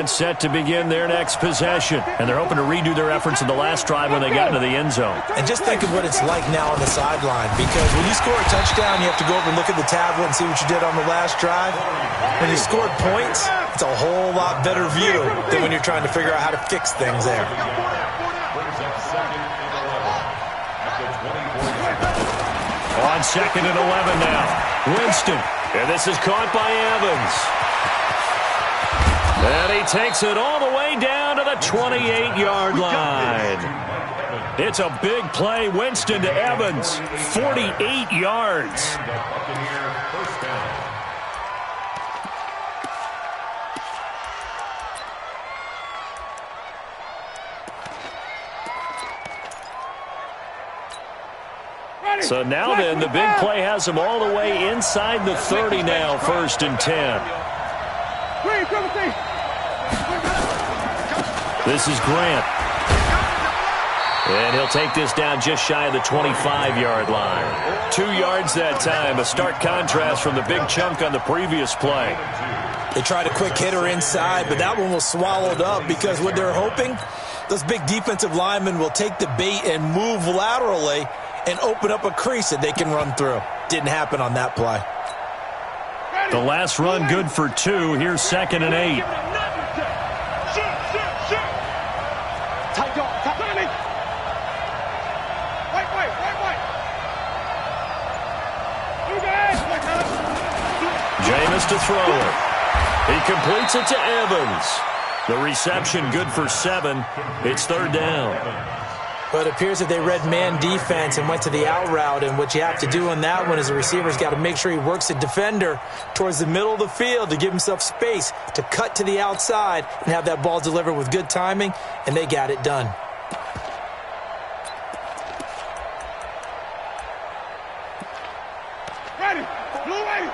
Offense set to begin their next possession. And they're hoping to redo their efforts in the last drive when they got into the end zone. And just think of what it's like now on the sideline, because when you score a touchdown, you have to go over and look at the tablet and see what you did on the last drive. When you scored points, it's a whole lot better view than when you're trying to figure out how to fix things there. On 2nd and 11 now. Winston. And this is caught by Evans. And he takes it all the way down to the 28-yard line. It's a big play. Winston to Evans. 48 yards. So now then, the big play has him all the way inside the 30 now, 1st and 10. This is Grant. And he'll take this down just shy of the 25-yard line. 2 yards that time, a stark contrast from the big chunk on the previous play. They tried a quick hitter inside, but that one was swallowed up because what they're hoping, those big defensive linemen will take the bait and move laterally and open up a crease that they can run through. Didn't happen on that play. The last run good for 2. Here's 2nd and 8. Jameis to throw it. He completes it to Evans. The reception good for 7. It's 3rd down. But it appears that they read man defense and went to the out route, and what you have to do on that one is the receiver's got to make sure he works the defender towards the middle of the field to give himself space to cut to the outside and have that ball delivered with good timing, and they got it done. Ready, blue ready.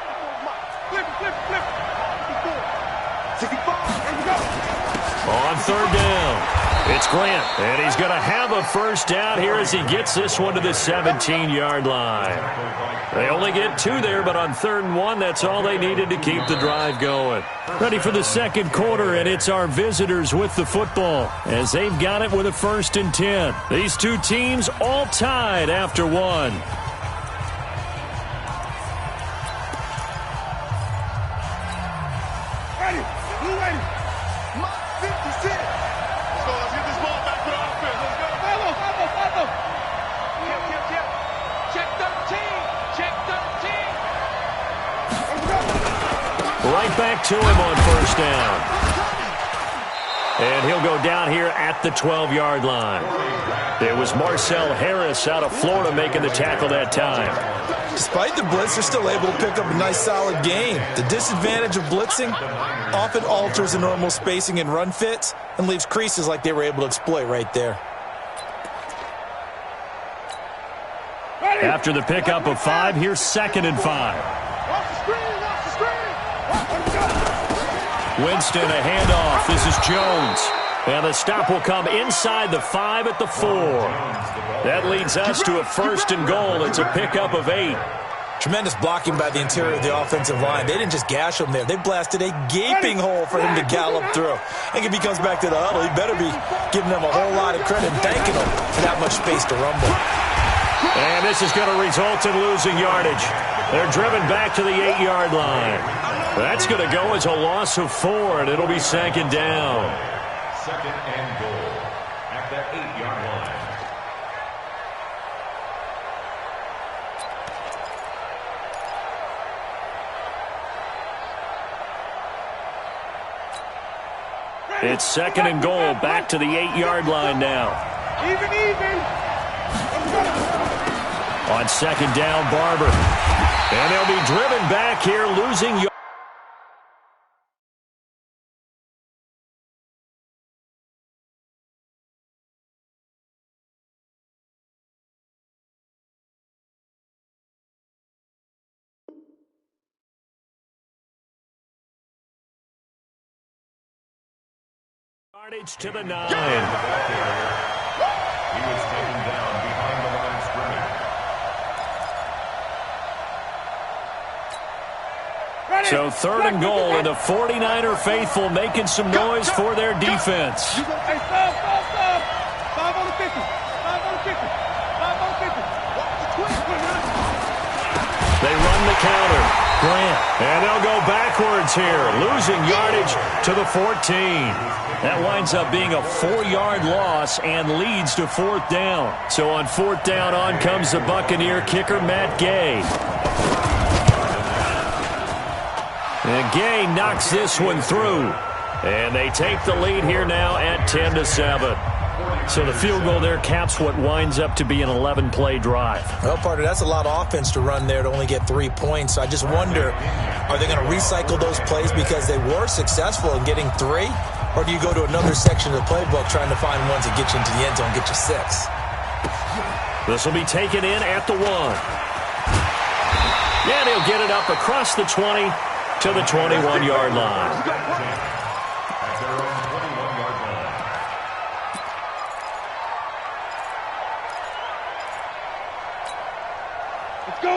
Flip, flip, flip. 65, here we go. On 3rd down. It's Grant, and he's going to have a 1st down here as he gets this one to the 17-yard line. They only get 2 there, but on 3rd and 1, that's all they needed to keep the drive going. Ready for the 2nd quarter, and it's our visitors with the football as they've got it with a 1st and 10. These two teams all tied after 1. Ready, blue ready. 56. Let's get this ball back for the offense. Let's go. Follow. Check 13. Check 13. Let's go. Right back to him on 1st down. And he'll go down here at the 12-yard line. It was Marcel Harris out of Florida making the tackle that time. Despite the blitz, they're still able to pick up a nice, solid gain. The disadvantage of blitzing often alters the normal spacing and run fits and leaves creases like they were able to exploit right there. After the pickup of 5, here's 2nd and 5. Watch the screen. Winston, a handoff. This is Jones. And the stop will come inside the 5 at the 4. That leads us to a 1st and goal. It's a pickup of 8. Tremendous blocking by the interior of the offensive line. They didn't just gash him there. They blasted a gaping hole for him to gallop through. I think if he comes back to the huddle, he better be giving them a whole lot of credit and thanking them for that much space to rumble. And this is going to result in losing yardage. They're driven back to the 8-yard line. That's going to go as a loss of 4, and it'll be 2nd down. 2nd and goal at that 8-yard line. It's 2nd and goal, back to the 8-yard line now. Even. On 2nd down, Barber. And they'll be driven back here, losing yardage. Yardage to the 9. He was taken down behind the line of scrimmage. So 3rd and goal, and the 49er faithful making some noise for their defense. Hey, stop. 5 on the 50. 5 on the 50. 5 on the 50. Watch the twist. They run the counter. Grant. And they'll go backwards here, losing yardage to the 14. That winds up being a 4-yard loss and leads to 4th down. So on 4th down, on comes the Buccaneer kicker, Matt Gay. And Gay knocks this one through. And they take the lead here now at 10-7. So the field goal there caps what winds up to be an 11-play drive. Well, partner, that's a lot of offense to run there to only get 3 points. So I just wonder, are they going to recycle those plays because they were successful in getting 3? Or do you go to another section of the playbook trying to find ones that get you into the end zone and get you 6? This will be taken in at the 1. And he'll get it up across the 20 to the 21-yard line.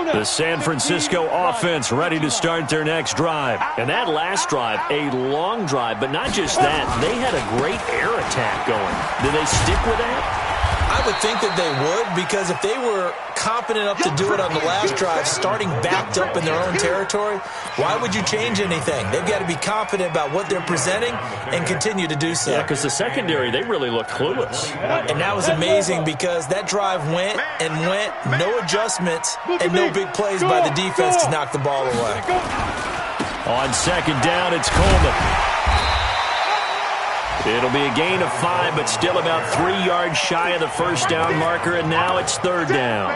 The San Francisco offense ready to start their next drive. And that last drive, a long drive, but not just that. They had a great air attack going. Do they stick with that? I would think that they would, because if they were confident enough to do it on the last drive, starting backed up in their own territory, why would you change anything? They've got to be confident about what they're presenting and continue to do so. Yeah, because the secondary, they really looked clueless. And that was amazing because that drive went, no adjustments, and no big plays by the defense to knock the ball away. On 2nd down, it's Coleman. It'll be a gain of 5, but still about 3 yards shy of the 1st down marker, and now it's 3rd down.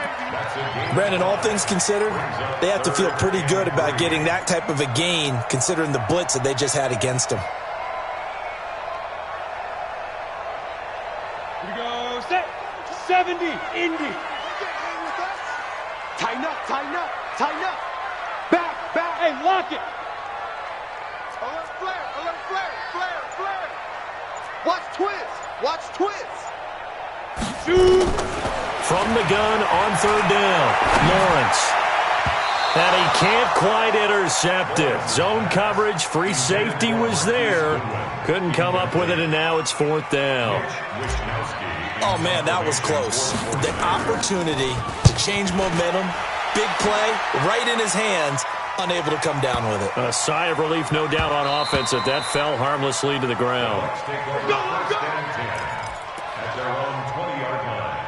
Brandon, all things considered, they have to feel pretty good about getting that type of a gain, considering the blitz that they just had against them. Here we go. Set. 70. Indy. Tighten up. Back. Hey, lock it. Alert flare. Watch twist. Shoot. From the gun on 3rd down, Lawrence. And he can't quite intercept it. Zone coverage, free safety was there. Couldn't come up with it, and now it's 4th down. Oh, man, that was close. The opportunity to change momentum, big play, right in his hands, unable to come down with it. A sigh of relief, no doubt, on offense that fell harmlessly to the ground. At their own 20-yard line.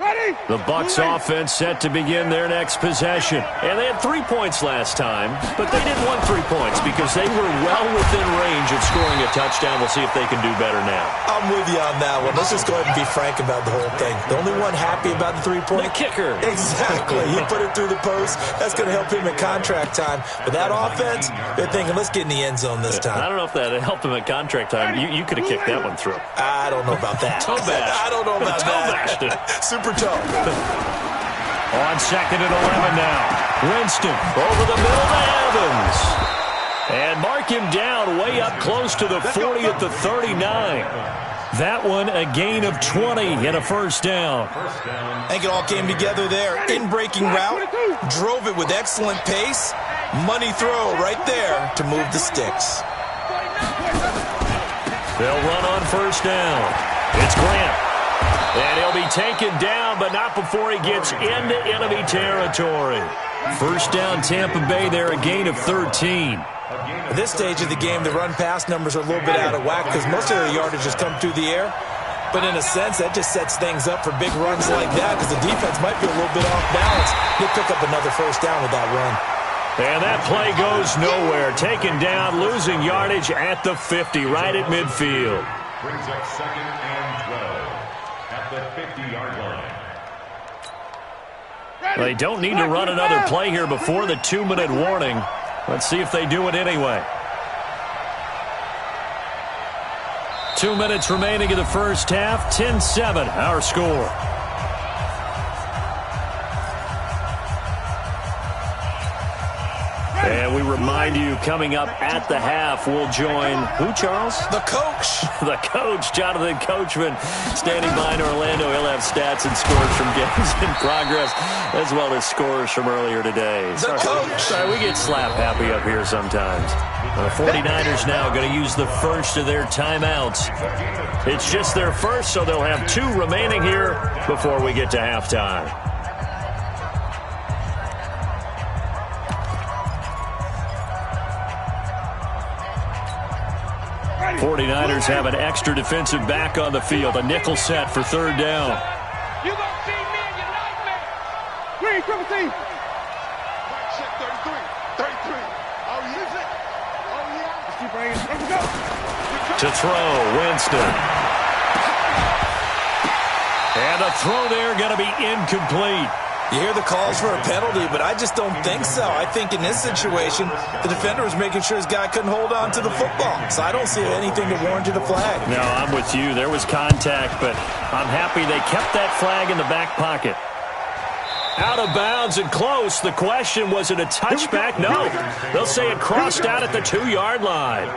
Ready. The Bucs offense set to begin their next possession. And they had 3 points last time, but they didn't want 3 points because they were well within range of scoring a touchdown. We'll see if they can do better now. I'm with you on that one. Let's just go ahead and be frank about the whole thing. The only one happy about the 3-point? The kicker. Exactly. He put it through the post. That's going to help him at contract time. But that offense, they're thinking, let's get in the end zone this time. I don't know if that helped him at contract time. You could have kicked that one through. I don't know about that. Toe bash. I don't know about Toe-bashed it. that. Super toe. On 2nd and 11 now. Winston over the middle to Evans. And mark him down way up close to the 40 at the 39. That one a gain of 20 and a 1st down. I think it all came together there. In-breaking route, drove it with excellent pace. Money throw right there to move the sticks. They'll run on 1st down. It's Grant. And he'll be taken down, but not before he gets into enemy territory. 1st down, Tampa Bay there, a gain of 13. At this stage of the game, the run-pass numbers are a little bit out of whack because most of their yardage has come through the air. But in a sense, that just sets things up for big runs like that because the defense might be a little bit off balance. He'll pick up another 1st down with that run. And that play goes nowhere. Taken down, losing yardage at the 50, right at midfield. Brings up 2nd and 12 at the 50-yard line. They don't need to run another play here before the 2-minute warning. Let's see if they do it anyway. 2 minutes remaining in the 1st half. 10-7, our score. And we remind you, coming up at the half, we'll join who, Charles? The coach. The coach, Jonathan Coachman, standing by in Orlando. He'll have stats and scores from games in progress, as well as scores from earlier today. The coach. Sorry, we get slap happy up here sometimes. The 49ers now going to use the first of their timeouts. It's just their first, so they'll have 2 remaining here before we get to halftime. 49ers have an extra defensive back on the field. A nickel set for third down. You gonna see me in your nightmare. Green, triple team. Check 33. 33. Oh, you use it? Oh, yeah. Let's keep bringing it. Let's go. To throw, Winston. And the throw there going to be incomplete. You hear the calls for a penalty, but I just don't think so. I think in this situation, the defender was making sure his guy couldn't hold on to the football. So I don't see anything to warrant a flag. No, I'm with you. There was contact, but I'm happy they kept that flag in the back pocket. Out of bounds and close. The question, was it a touchback? No. They'll say it crossed out at the 2-yard line.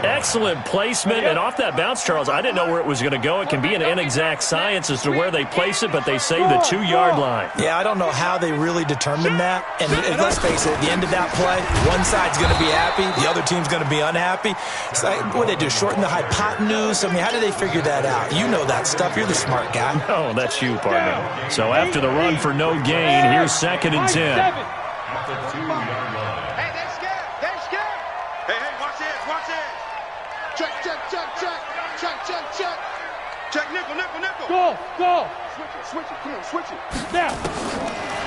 Excellent placement, and off that bounce, Charles, I didn't know where it was going to go. It can be an inexact science as to where they place it, but they say the 2-yard line. Yeah, I don't know how they really determined that. And let's face it, at the end of that play, one side's going to be happy, the other team's going to be unhappy. It's like, what do they do, shorten the hypotenuse? I mean, how do they figure that out? You know that stuff. You're the smart guy. Oh, that's you, partner. So after the run for no gain, here's 2nd and 10. At the 2-yard line. Hey, they're scared. They're scared. Hey, watch this. Watch this. Check. Check, nickel. Go. Switch it. Come on, switch it. Now.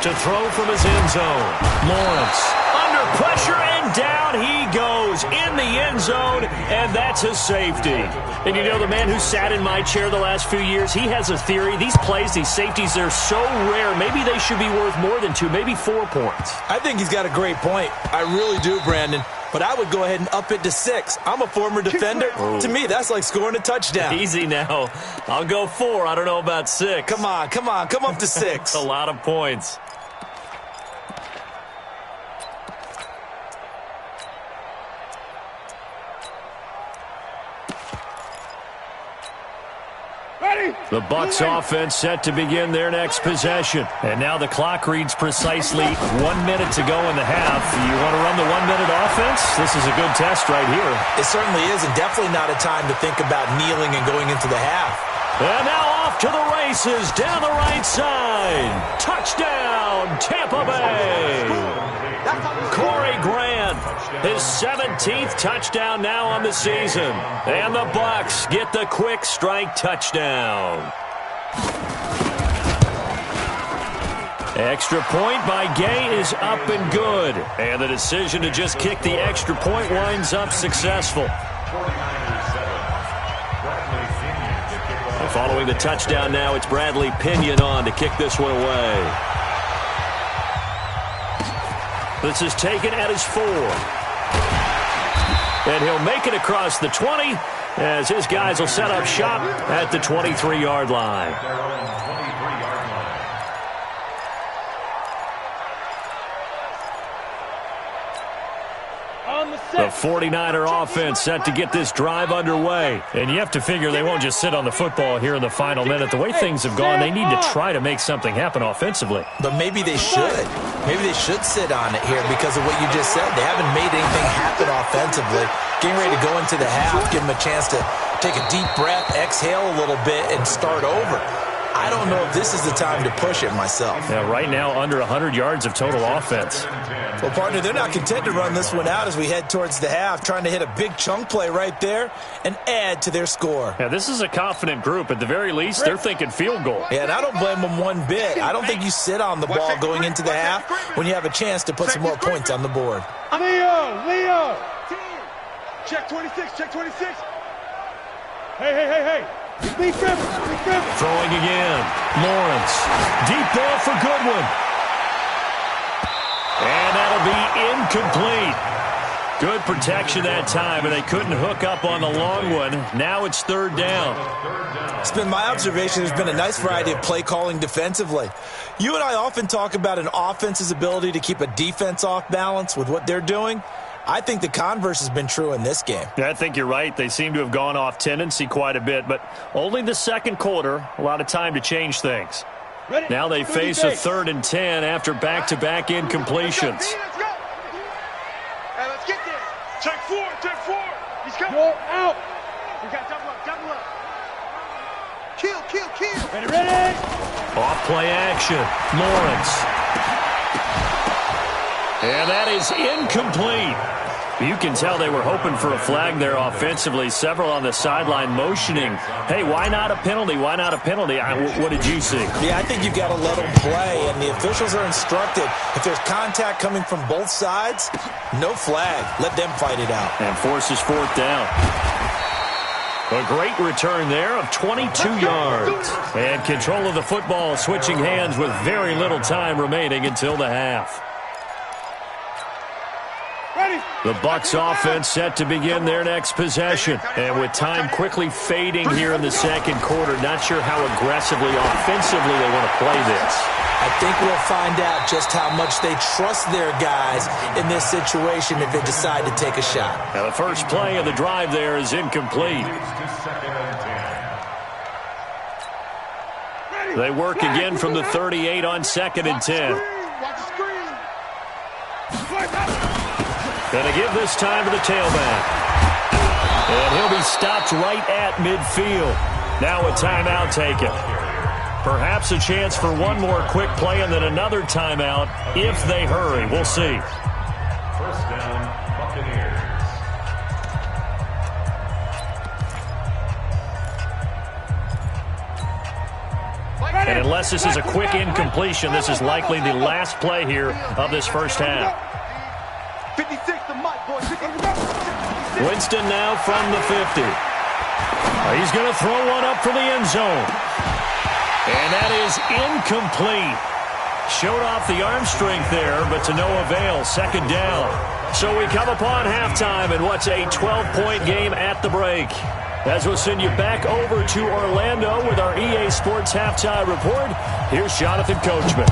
To throw from his end zone. Lawrence under pressure, and down he goes in the end zone, and that's a safety. And you know, the man who sat in my chair the last few years, he has a theory. These plays, these safeties, they're so rare. Maybe they should be worth more than 2, maybe 4 points. I think he's got a great point. I really do, Brandon. But I would go ahead and up it to 6. I'm a former defender. To me, that's like scoring a touchdown. Easy now. I'll go 4. I don't know about 6. Come on. Come up to 6. A lot of points. The Bucs offense set to begin their next possession. And now the clock reads precisely 1 minute to go in the half. You want to run the 1-minute offense? This is a good test right here. It certainly is, and definitely not a time to think about kneeling and going into the half. And now off to the races down the right side. Touchdown, Tampa Bay. Corey Grant, his 17th touchdown now on the season. And the Bucs get the quick strike touchdown. Extra point by Gay is up and good. And the decision to just kick the extra point winds up successful. And following the touchdown now, it's Bradley Pinion on to kick this one away. This is taken at his 4. And he'll make it across the 20 as his guys will set up shop at the 23-yard line. The 49er offense set to get this drive underway. And you have to figure they won't just sit on the football here in the final minute. The way things have gone, they need to try to make something happen offensively. But maybe they should. Maybe they should sit on it here because of what you just said. They haven't made anything happen offensively. Getting ready to go into the half, give them a chance to take a deep breath, exhale a little bit, and start over. I don't know if this is the time to push it myself. Yeah, right now under 100 yards of total offense. Well, partner, they're not content to run this one out as we head towards the half, trying to hit a big chunk play right there and add to their score. Yeah, this is a confident group. At the very least, they're thinking field goal. Yeah, and I don't blame them one bit. I don't think you sit on the ball going into the half when you have a chance to put some more points on the board. Leo! Check 26, check 26. Hey. Big Trevor. Throwing again. Lawrence. Deep ball for Goodwin. And that'll be incomplete. Good protection that time, and they couldn't hook up on the long one. Now it's third down. It's been my observation there's been a nice variety of play calling defensively. You and I often talk about an offense's ability to keep a defense off balance with what they're doing. I think the converse has been true in this game. Yeah, I think you're right. They seem to have gone off tendency quite a bit, but only the second quarter, a lot of time to change things. Now they face a 3rd and 10 after back-to-back incompletions. Let's go. Hey, let's get there. Check 4. He's coming. Go out. We got double up. Kill. Ready. Off play action. Lawrence. And that is incomplete. You can tell they were hoping for a flag there offensively. Several on the sideline motioning, hey, why not a penalty? Why not a penalty? What did you see? Yeah, I think you've got to let them play, and the officials are instructed. If there's contact coming from both sides, no flag. Let them fight it out. And forces 4th down. A great return there of 22 yards. And control of the football switching hands with very little time remaining until the half. The Bucs offense set to begin their next possession. And with time quickly fading here in the second quarter, not sure how aggressively, offensively they want to play this. I think we'll find out just how much they trust their guys in this situation if they decide to take a shot. Now the first play of the drive there is incomplete. They work again from the 38 on 2nd and 10. Watch the screen. Going to give this time to the tailback. And he'll be stopped right at midfield. Now a timeout taken. Perhaps a chance for one more quick play and then another timeout if they hurry. We'll see. First down, Buccaneers. And unless this is a quick incompletion, this is likely the last play here of this first half. 56 to Mike, boys. Winston now from the 50. He's going to throw one up for the end zone. And that is incomplete. Showed off the arm strength there, but to no avail. 2nd down. So we come upon halftime in what's a 12-point game at the break. As we'll send you back over to Orlando with our EA Sports Halftime Report, here's Jonathan Coachman.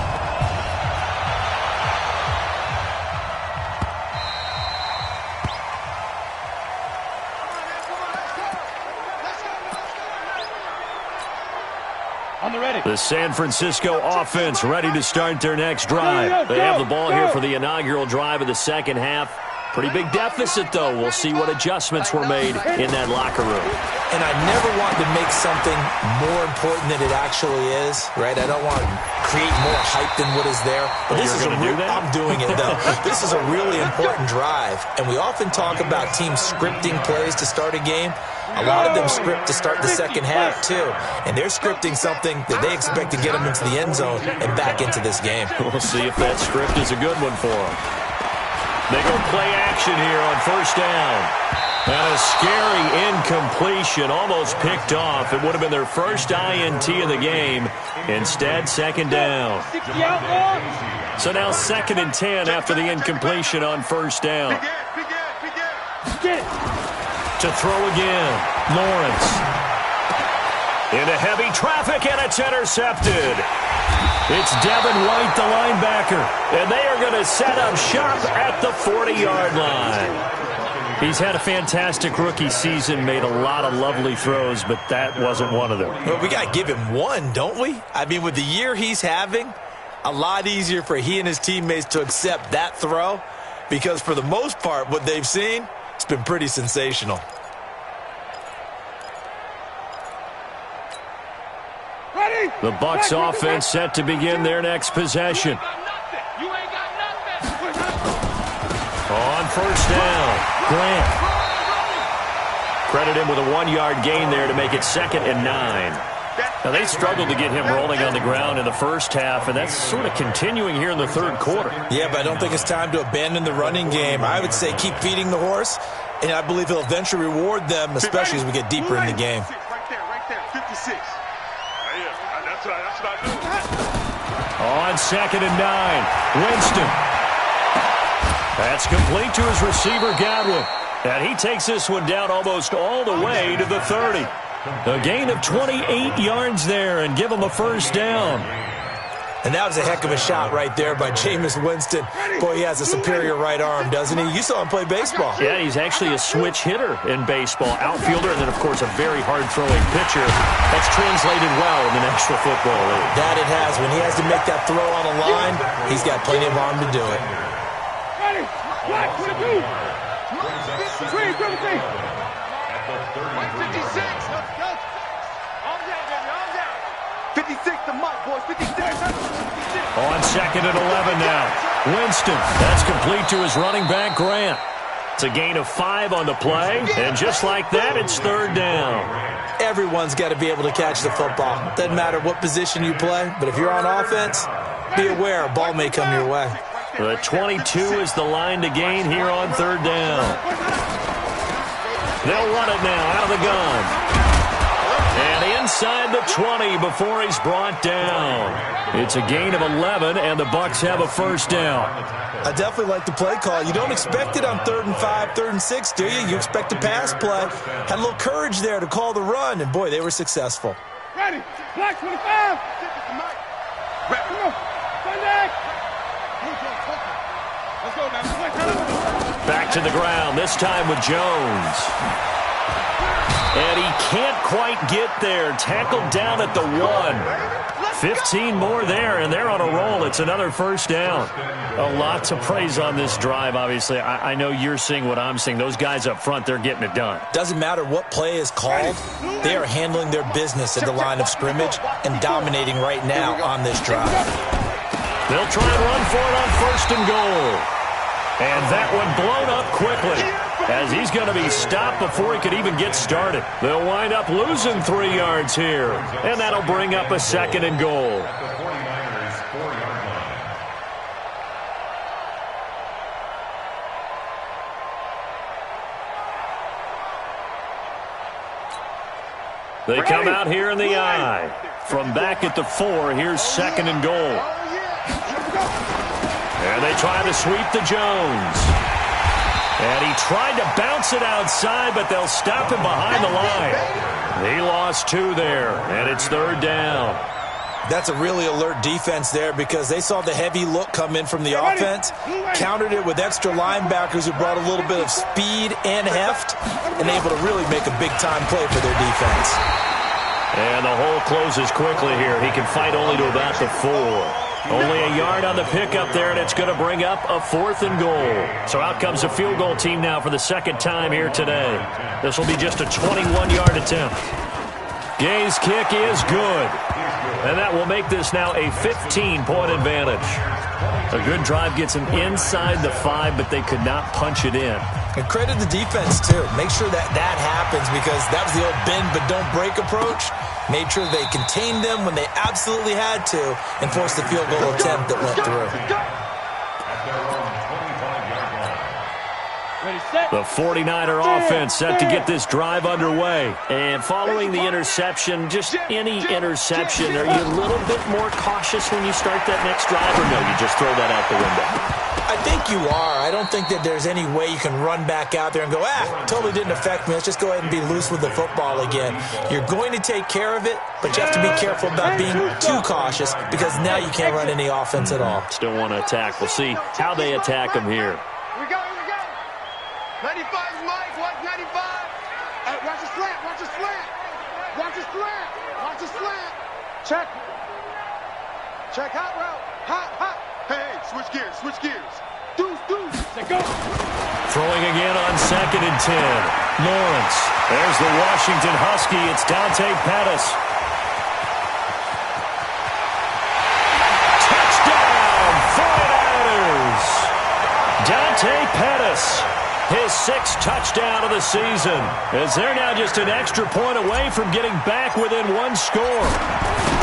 The San Francisco offense ready to start their next drive. They have the ball here for the inaugural drive of the second half. Pretty big deficit, though. We'll see what adjustments were made in that locker room. And I never want to make something more important than it actually is, right? I don't want to create more hype than what is there. But this is I'm doing it, though. This is a really important drive. And we often talk about teams scripting plays to start a game. A lot of them script to start the second half, too. And they're scripting something that they expect to get them into the end zone and back into this game. We'll see if that script is a good one for them. They go play action here on first down. And a scary incompletion, almost picked off. It would have been their first INT of the game. Instead, 2nd down. So now 2nd and 10 after the incompletion on first down. To throw again, Lawrence. Into heavy traffic, and it's intercepted. It's Devin White, the linebacker, and they are going to set up shop at the 40-yard line. He's had a fantastic rookie season, made a lot of lovely throws, but that wasn't one of them. Well, we got to give him one, don't we? I mean, with the year he's having, a lot easier for he and his teammates to accept that throw because for the most part, what they've seen, it's been pretty sensational. The Bucs offense set to begin their next possession. On first down, Grant. Credit him with a 1-yard gain there to make it 2nd and 9. Now, they struggled to get him rolling on the ground in the first half, and that's sort of continuing here in the third quarter. Yeah, but I don't think it's time to abandon the running game. I would say keep feeding the horse, and I believe he'll eventually reward them, especially as we get deeper in the game. Right there, 56. That's what I do. On 2nd and 9, Winston. That's complete to his receiver, Godwin. And he takes this one down almost all the way to the 30. A gain of 28 yards there and give him a first down. And that was a heck of a shot right there by Jameis Winston. Boy, he has a superior right arm, doesn't he? You saw him play baseball. Yeah, he's actually a switch hitter in baseball. Outfielder, and then, of course, a very hard-throwing pitcher. That's translated well in the National Football League. That it has. When he has to make that throw on the line, he's got plenty of arm to do it. Ready? Black, 22. 23. 156. Let's go. Arms out, baby. Arms out. 56 to Mike, boys. 56. On second and 11 now. Winston, that's complete to his running back, Grant. It's a gain of 5 on the play, and just like that, it's third down. Everyone's got to be able to catch the football. Doesn't matter what position you play, but if you're on offense, be aware a ball may come your way. The 22 is the line to gain here on third down. They'll run it now out of the gun. And inside the 20 before he's brought down. It's a gain of 11, and the Bucs have a first down. I definitely like the play call. You don't expect it on 3rd and 5, 3rd and 6, do you? You expect a pass play. Had a little courage there to call the run, and boy, they were successful. Ready? Black 25. Ready. Come on. Sunday. Let's go now. Back to the ground, this time with Jones. And he can't quite get there. Tackled down at the 1. 15 more there, and they're on a roll. It's another first down. A lot to praise on this drive, obviously. I know you're seeing what I'm seeing. Those guys up front, they're getting it done. Doesn't matter what play is called. They are handling their business at the line of scrimmage and dominating right now on this drive. They'll try and run for it on 1st and goal. And that one blown up quickly, as he's going to be stopped before he could even get started. They'll wind up losing 3 yards here, and that'll bring up a 2nd and goal. They come out here in the I. From back at the 4, here's 2nd and goal. And they try to sweep to Jones. And he tried to bounce it outside, but they'll stop him behind the line. He lost 2 there, and it's 3rd down. That's a really alert defense there because they saw the heavy look come in from the offense, countered it with extra linebackers who brought a little bit of speed and heft, and able to really make a big-time play for their defense. And the hole closes quickly here. He can fight only to about the 4. Only a yard on the pickup there, and it's going to bring up a 4th and goal. So out comes a field goal team now for the 2nd time here today. This will be just a 21-yard attempt. Gay's kick is good. And that will make this now a 15-point advantage. A good drive gets them inside the 5, but they could not punch it in. And credit the defense, too. Make sure that happens because that was the old bend but don't break approach. Made sure they contained them when they absolutely had to and forced the field goal attempt that went through. The 49er offense set to get this drive underway. And following the interception, just any interception, are you a little bit more cautious when you start that next drive, or no, you just throw that out the window? I think you are. I don't think that there's any way you can run back out there and go, totally didn't affect me. Let's just go ahead and be loose with the football again. You're going to take care of it, but you have to be careful about being too cautious because now you can't run any offense at all. Still want to attack. We'll see how they attack them here. Here we go. 95 Mike, watch 95. Watch the slant, watch the slant. Watch the slant, watch the slant. Check. Check hot route. Hot. Hey, switch gears. Deuce. Let go. Throwing again on 2nd and 10. Lawrence. There's the Washington Husky. It's Dante Pettis. Touchdown, 49ers. Dante Pettis. His 6th touchdown of the season, as they're now just an extra point away from getting back within 1 score.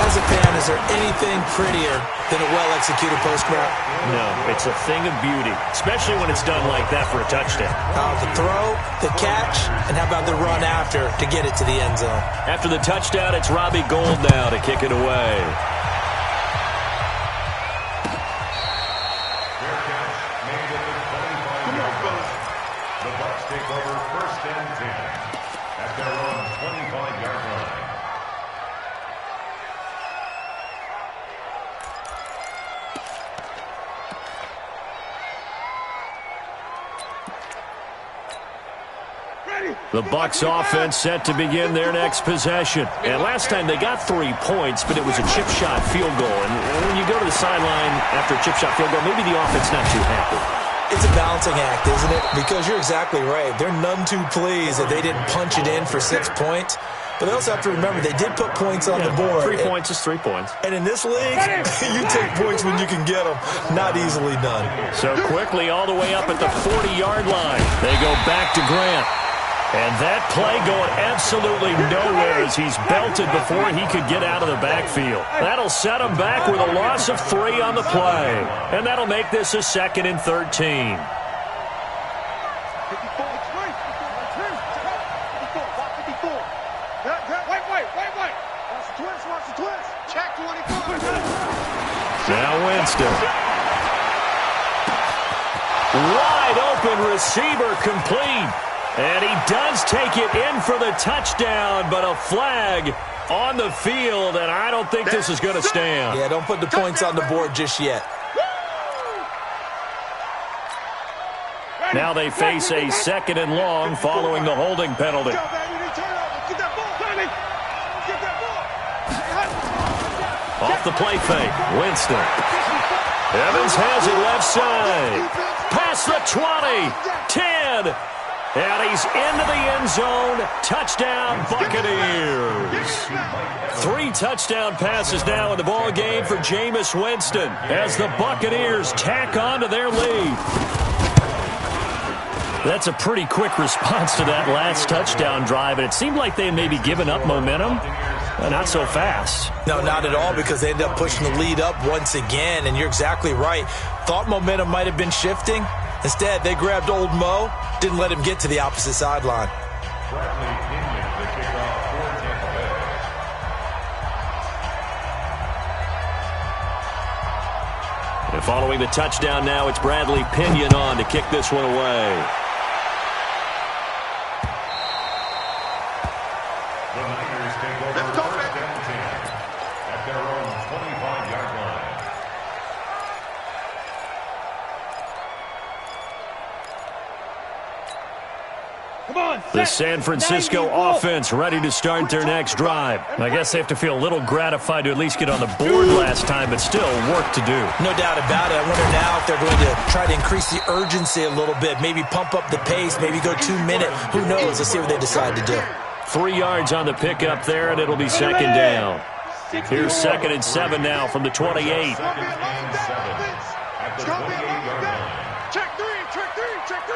As a fan, is there anything prettier than a well-executed post route? No, it's a thing of beauty, especially when it's done like that for a touchdown. The throw, the catch, and how about the run after to get it to the end zone? After the touchdown, it's Robbie Gould now to kick it away. The Bucs offense set to begin their next possession. And last time they got 3 points, but it was a chip shot field goal. And when you go to the sideline after a chip shot field goal, maybe the offense not too happy. It's a balancing act, isn't it? Because you're exactly right. They're none too pleased that they didn't punch it in for 6 points. But they also have to remember they did put points on the board. 3 points is 3 points. And in this league, you take points when you can get them. Not easily done. So quickly all the way up at the 40-yard line. They go back to Grant. And that play going absolutely nowhere as he's belted before he could get out of the backfield. That'll set him back with a loss of 3 on the play. And that'll make this a 2nd and 13. Now Winston. Wide open receiver complete. And he does take it in for the touchdown, but a flag on the field, and I don't think this is going to stand. Yeah, don't put the points on the board just yet. Now they face a 2nd and long following the holding penalty. Off the play fake, Winston. Evans has it left side. Past the 20, 10. And he's into the end zone. Touchdown, Buccaneers. 3 touchdown passes now in the ball game for Jameis Winston as the Buccaneers tack on to their lead. That's a pretty quick response to that last touchdown drive, and it seemed like they had maybe given up momentum. Not so fast. No, not at all, because they ended up pushing the lead up once again, and you're exactly right. Thought momentum might have been shifting. Instead, they grabbed old Mo, didn't let him get to the opposite sideline. And following the touchdown now, it's Bradley Pinion on to kick this one away. The Niners take over first and 10 at their own 25-yard line. The San Francisco offense ready to start their next drive. I guess they have to feel a little gratified to at least get on the board last time, but still work to do. No doubt about it. I wonder now if they're going to try to increase the urgency a little bit, maybe pump up the pace, maybe go 2 minute. Who knows? Let's see what they decide to do. 3 yards on the pickup there, and it'll be 2nd down. Here's 2nd and 7 now from the 28. 2nd and 7 at the 28-yard line. Check 3, check 3, check 3.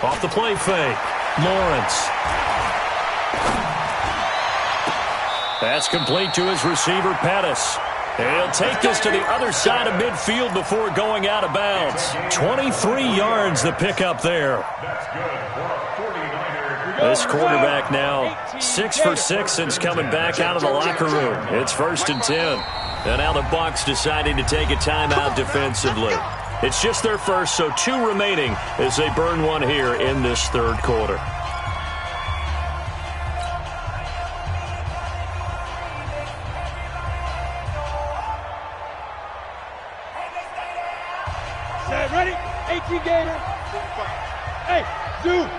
Off the play fake, Lawrence. That's complete to his receiver, Pettis. He'll take this to the other side of midfield before going out of bounds. 23 yards the pickup there. That's good for a 49er. This quarterback now 6 for 6 since coming back out of the locker room. It's 1st and 10. And now the Bucs deciding to take a timeout defensively. It's just their first, so 2 remaining as they burn one here in this 3rd quarter. Ready? 18 Gator. Hey, dude.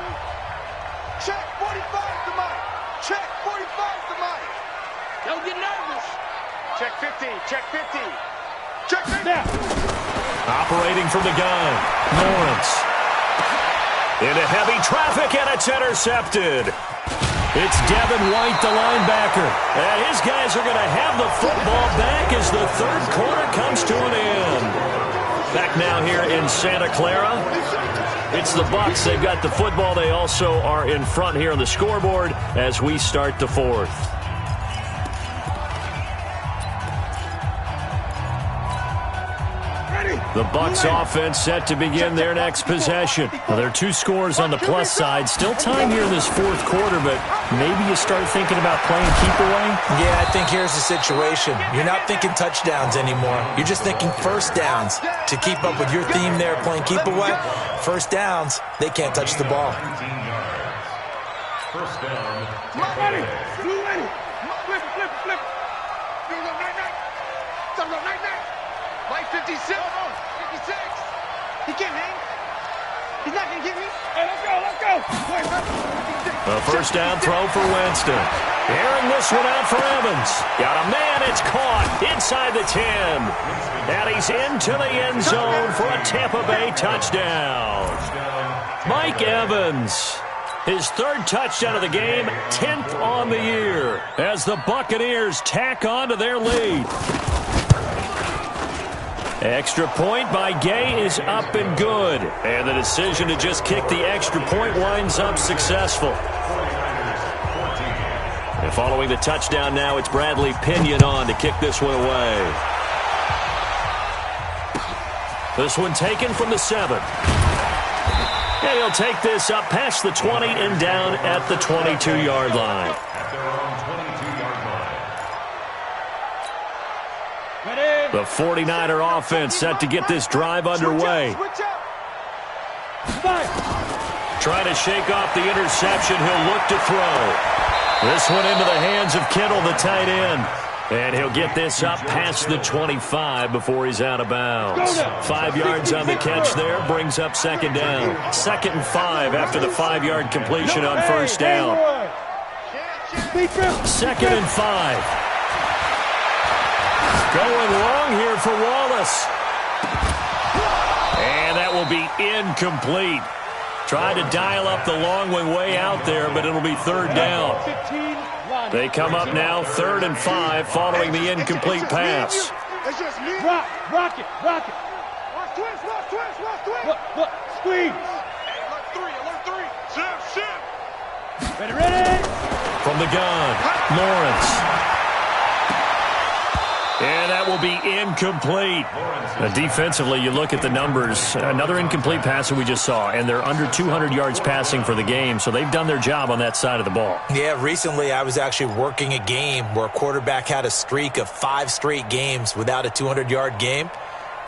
Check 45 to Mike. Check 45 to Mike. Don't get nervous. Check 15. Check 15. Check 15. Now. Operating from the gun, Lawrence. Into heavy traffic, and it's intercepted. It's Devin White, the linebacker. And his guys are going to have the football back as the 3rd quarter comes to an end. Back now here in Santa Clara. It's the Bucs. They've got the football. They also are in front here on the scoreboard as we start the 4th. The Bucs offense set to begin their next possession. Well, there are 2 scores on the plus side. Still time here in this 4th quarter, but maybe you start thinking about playing keep away? Yeah, I think here's the situation. You're not thinking touchdowns anymore. You're just thinking 1st downs. To keep up with your theme there, playing keep away, 1st downs, they can't touch the ball. 19 yards. 1st down. Ready. Blue ready. Flip, flip, flip. Here we go, night. Time to go, night. Mike 56. 56. He can't hang. He's not going to get me. Hey, let's go. A first down throw for Winston. Airing this one out for Evans. Got a man, it's caught inside the 10. And he's into the end zone for a Tampa Bay touchdown. Mike Evans, his third touchdown of the game, 10th on the year, as the Buccaneers tack on to their lead. Extra point by Gay is up and good. And the decision to just kick the extra point winds up successful. And following the touchdown now, it's Bradley Pinion on to kick this one away. This one taken from the 7. And he'll take this up past the 20 and down at the 22-yard line. The 49er offense set to get this drive underway. Trying to shake off the interception. He'll look to throw. This one into the hands of Kittle, the tight end. And he'll get this up past the 25 before he's out of bounds. 5 yards on the catch there, brings up second down. 2nd and 5 after the 5-yard completion on first down. 2nd and 5. Going long here for Wallace. And that will be incomplete. Tried to dial up the long way out there, but it'll be third down. They come up now 3rd and 5 following the incomplete pass. Rock it. Watch twist. Look, squeeze. Alert 3. Shift. Ready. From the gun, Lawrence. And that will be incomplete. Defensively, you look at the numbers. Another incomplete pass that we just saw, and they're under 200 yards passing for the game, so they've done their job on that side of the ball. Yeah, recently I was actually working a game where a quarterback had a streak of 5 straight games without a 200-yard game,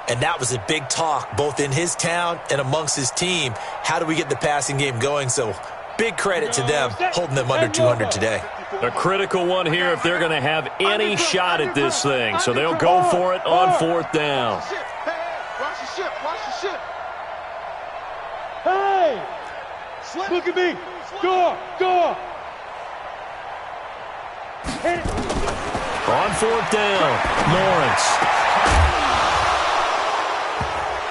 and that was a big talk both in his town and amongst his team. How do we get the passing game going? So big credit to them holding them under 200 today. A critical one here if they're going to have any shot at this thing. So they'll go for it on 4th down. Watch the ship. Hey! Look at me. Go. Hit it. On 4th down, Lawrence.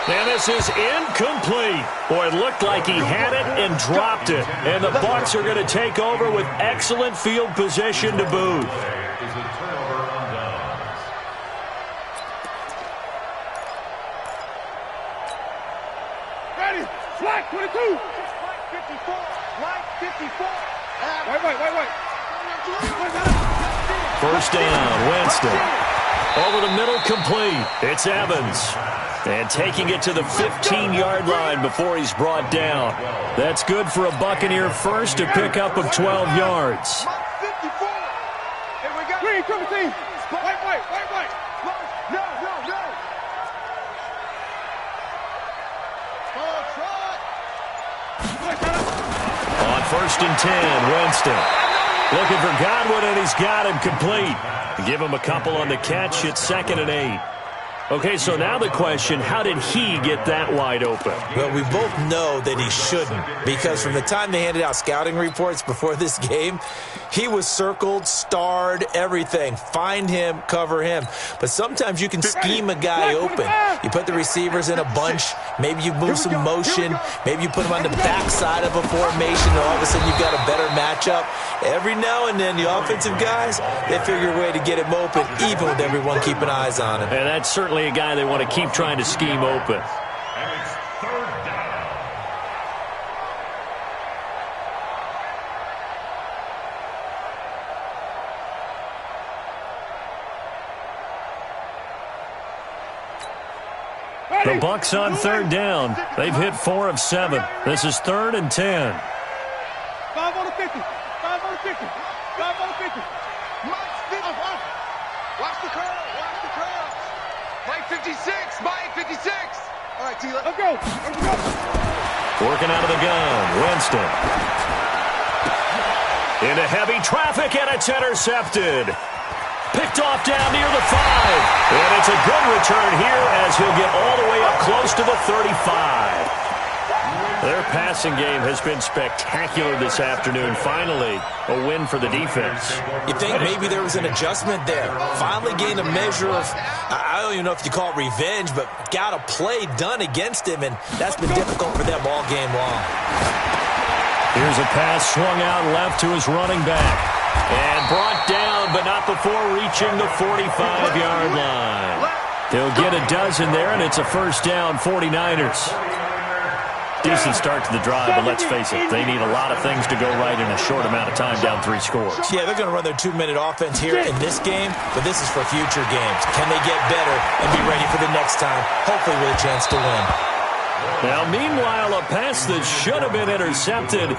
And this is incomplete. Boy, it looked like he had it and dropped it. And the Bucs are going to take over with excellent field position to boot. Ready. Flag 22. Flag 54. Wait. First down, Winston. Over the middle, complete. It's Evans. And taking it to the 15-yard line before he's brought down. That's good for a Buccaneer first to pick up of 12 yards. 54. Here we go. Green, come team. White. No. On 1st and 10, Winston. Looking for Godwin, and he's got him complete. Give him a couple on the catch. It's 2nd and 8. Okay, so now the question, how did he get that wide open? Well, we both know that he shouldn't, because from the time they handed out scouting reports before this game, he was circled, starred, everything. Find him, cover him. But sometimes you can scheme a guy open. You put the receivers in a bunch. Maybe you move some motion. Maybe you put them on the backside of a formation, and all of a sudden you've got a better matchup. Every now and then, the offensive guys, they figure a way to get him open, even with everyone keeping eyes on him. And that's certainly a guy they want to keep trying to scheme open. And it's 3rd down. The Bucs on 3rd down. They've hit 4 of 7. This is 3rd and 10. 5 on the 50. Watch the curl. Mike 56. All right, T. Let's go. Working out of the gun, Winston. Into heavy traffic, and it's intercepted. Picked off down near the 5. And it's a good return here as he'll get all the way up close to the 35. Their passing game has been spectacular this afternoon. Finally, a win for the defense. You think maybe there was an adjustment there? Finally gained a measure of, I don't even know if you call it revenge, but got a play done against him, and that's been difficult for them all game long. Here's a pass swung out left to his running back. And brought down, but not before reaching the 45-yard line. They'll get a dozen there, and it's a first down, 49ers. Decent start to the drive, but let's face it, they need a lot of things to go right in a short amount of time, down 3 scores. Yeah, they're going to run their 2-minute offense here in this game, but this is for future games. Can they get better and be ready for the next time, hopefully with a chance to win? Now, meanwhile, a pass that should have been intercepted,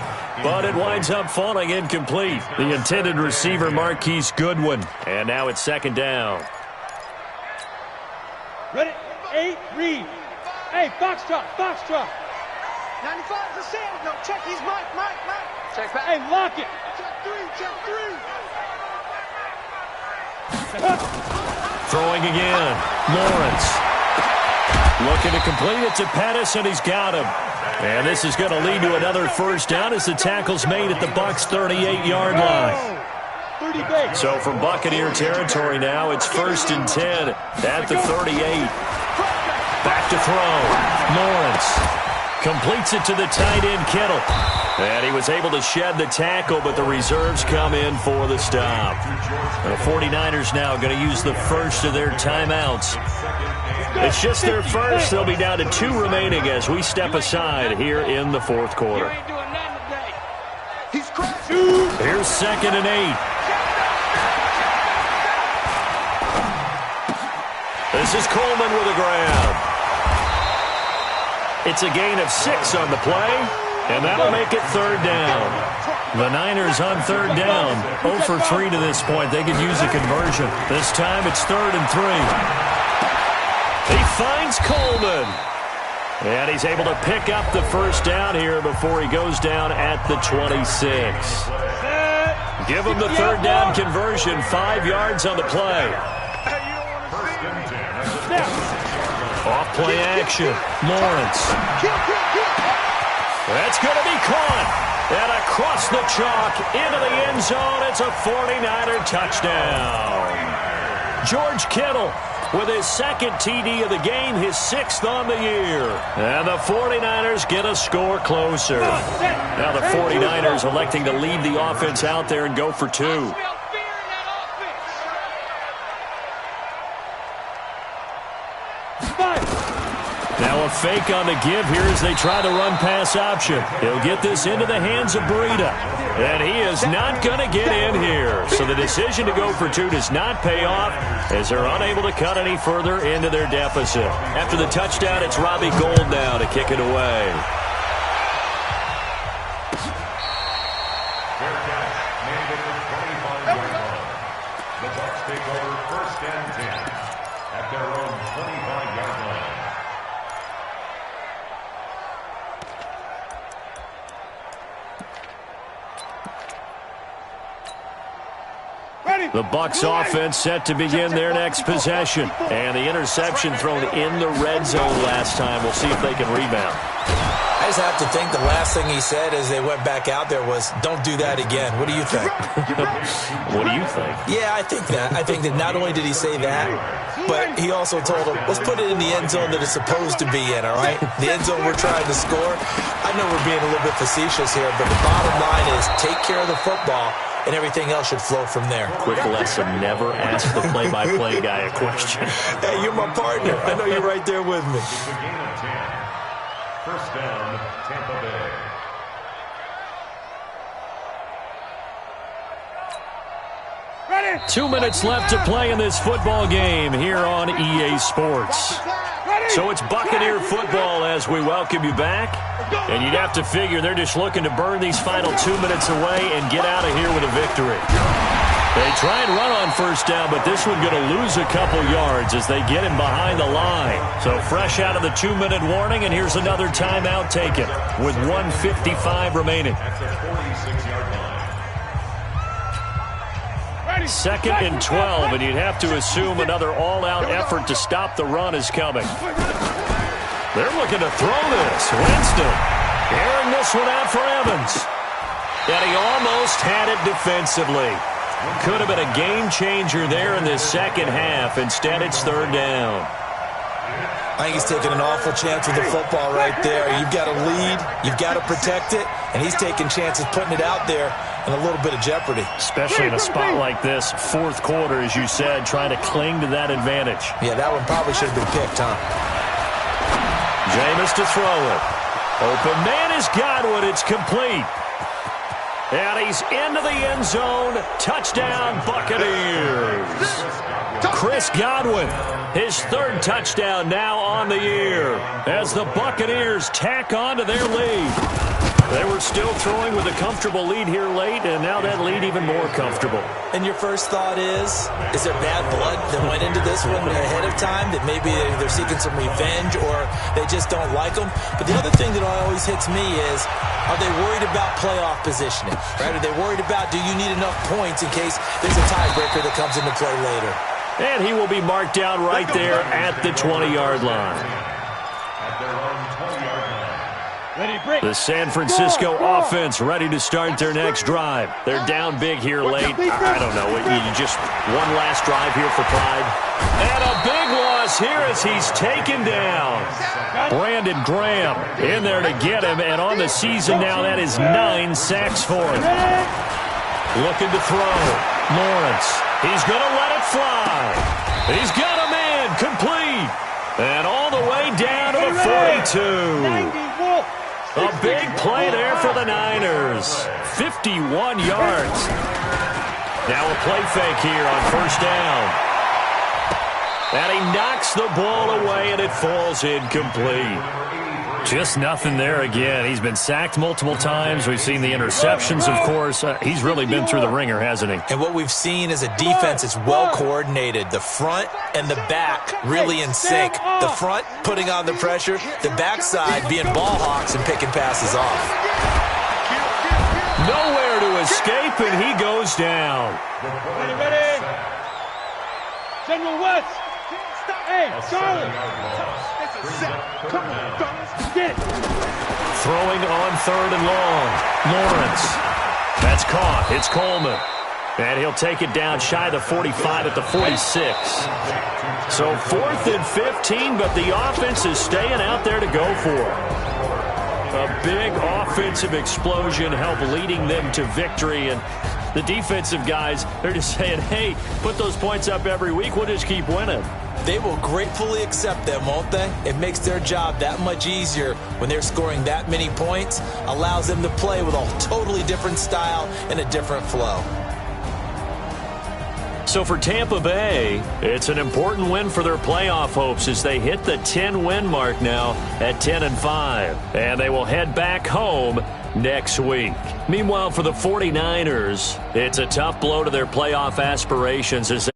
but it winds up falling incomplete. The intended receiver, Marquise Goodwin. And now it's second down. Ready? 8, read. Hey, Foxtrot, Foxtrot. 95 is a sand. No, check. He's Mike. Check back. Hey, lock it. Check 3. Throwing again. Lawrence. Looking to complete it to Pettis, and he's got him. And this is going to lead to another first down as the tackle's made at the Bucs' 38-yard line. So from Buccaneer territory now, it's 1st and 10 at the 38. Back to throw. Lawrence completes it to the tight end, Kittle. And he was able to shed the tackle, but the reserves come in for the stop. And the 49ers now going to use the first of their timeouts. It's just their first. They'll be down to 2 remaining as we step aside here in the 4th quarter. Here's 2nd and 8. This is Coleman with a grab. It's a gain of 6 on the play, and that'll make it 3rd down. The Niners on 3rd down, 0 for 3 to this point. They could use a conversion. This time it's 3rd and 3. He finds Coleman. And he's able to pick up the first down here before he goes down at the 26. Give him the 3rd down conversion, 5 yards on the play. Off play action. Lawrence. That's going to be caught. And across the chalk into the end zone. It's a 49er touchdown. George Kittle with his 2nd TD of the game, his 6th on the year. And the 49ers get a score closer. Now the 49ers electing to leave the offense out there and go for 2. Now a fake on the give here as they try to run pass option. He'll get this into the hands of Breida. And he is not going to get in here. So the decision to go for 2 does not pay off as they're unable to cut any further into their deficit. After the touchdown, it's Robbie Gould now to kick it away. The Bucs take over 1st and 10 at their own 25-yard line. The Bucs offense set to begin their next possession. And the interception thrown in the red zone last time. We'll see if they can rebound. I just have to think the last thing he said as they went back out there was, don't do that again. What do you think? What do you think? Yeah, I think that. I think that not only did he say that, but he also told them, let's put it in the end zone that it's supposed to be in, all right? The end zone we're trying to score. I know we're being a little bit facetious here, but the bottom line is take care of the football, and everything else should flow from there. Quick lesson, never ask the play-by-play guy a question. Hey, you're my partner. I know you're right there with me. It's a gain of 10. First down, Tampa Bay. Ready? 2 minutes left to play in this football game here on EA Sports. So it's Buccaneer football as we welcome you back. And you'd have to figure they're just looking to burn these final 2 minutes away and get out of here with a victory. They try and run on first down, but this one going to lose a couple yards as they get him behind the line. So fresh out of the 2-minute warning, and here's another timeout taken with 1:55 remaining. That's a 46-yard line. 2nd and 12, and you'd have to assume another all-out effort to stop the run is coming. They're looking to throw this. Winston. Airing this one out for Evans. And he almost had it defensively. Could have been a game changer there in this second half. Instead, it's third down. I think he's taking an awful chance with the football right there. You've got to lead, you've got to protect it, and he's taking chances putting it out there in a little bit of jeopardy. Especially in a spot like this, fourth quarter, as you said, trying to cling to that advantage. Yeah, that one probably should have been picked, huh? Jameis to throw it. Open man is Godwin. It's complete. And he's into the end zone. Touchdown, Buccaneers. Chris Godwin, his third touchdown now on the year as the Buccaneers tack on to their lead. They were still throwing with a comfortable lead here late, and now that lead even more comfortable. And your first thought is there bad blood that went into this one ahead of time, that maybe they're seeking some revenge or they just don't like them? But the other thing that always hits me is, are they worried about playoff positioning? Right? Are they worried about, do you need enough points in case there's a tiebreaker that comes into play later? And he will be marked down right there at the 20-yard line. The San Francisco offense ready to start their next drive. They're down big here late. I don't know. You just one last drive here for pride. And a big loss here as he's taken down. Brandon Graham in there to get him. And on the season now, that is 9 sacks for him. Looking to throw. Lawrence. He's going to let it fly. He's got a man complete. And all the way down to the 42. A big play there for the Niners. 51 yards. Now a play fake here on first down. And he knocks the ball away, and it falls incomplete. Just nothing there again. He's been sacked multiple times. We've seen the interceptions, of course. He's really been through the ringer, hasn't he? And what we've seen is a defense that's well coordinated. The front and the back really in sync. The front putting on the pressure, the backside being ball hawks and picking passes off. Nowhere to escape, and he goes down. Ready? General West. Hey, Charlie. Get it. Throwing on third and long. Lawrence. That's caught. It's Coleman. And he'll take it down shy of the 45 at the 46. So 4th and 15, but the offense is staying out there to go for it. A big offensive explosion helped leading them to victory. And the defensive guys, they're just saying, hey, put those points up every week. We'll just keep winning. They will gratefully accept them, won't they? It makes their job that much easier when they're scoring that many points. Allows them to play with a totally different style and a different flow. So for Tampa Bay, it's an important win for their playoff hopes as they hit the 10-win mark now at 10-5. And they will head back home next week. Meanwhile, for the 49ers, it's a tough blow to their playoff aspirations as